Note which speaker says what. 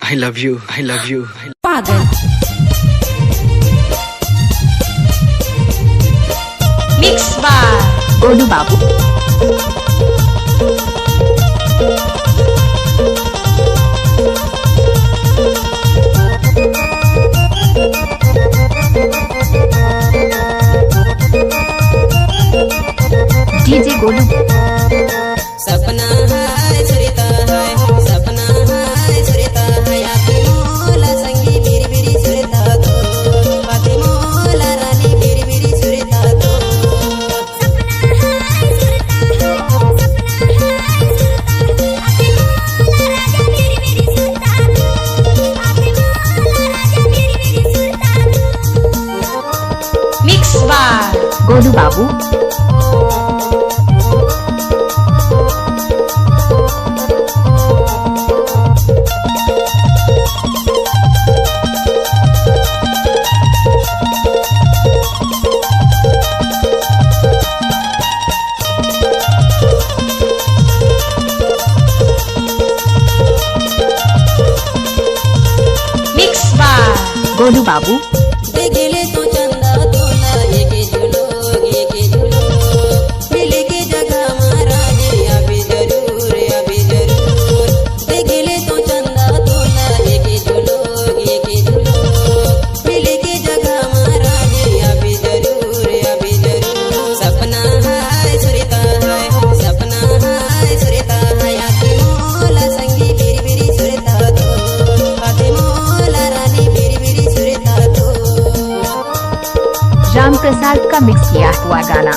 Speaker 1: I love you. I love you.
Speaker 2: पागल mix बार गोलू बाबू DJ Golu
Speaker 3: सपना है सुरता है सपना है सुरता है आती मोला संगी मेरी मेरी सुरता दो आती मोला रानी मेरी मेरी सुरता दो
Speaker 2: मिक्स बार गोलू बाबू मिक्स बार गोलू बाबू
Speaker 3: देखले तो चंदा तोला एके झूलो मिले के जगह मारा जे अभी जरूर देखले तो चंदा तोला एके झूलो मिले के जगह मारा जे अभी जरूर सपना है सुरता है सपना है सुरता है आती मोला संगी मेरी मेरी सुरता दो आती मोला रानी मेरी मेरी सुरता दो
Speaker 2: राम प्रसाद का मिक्स किया हुआ गाना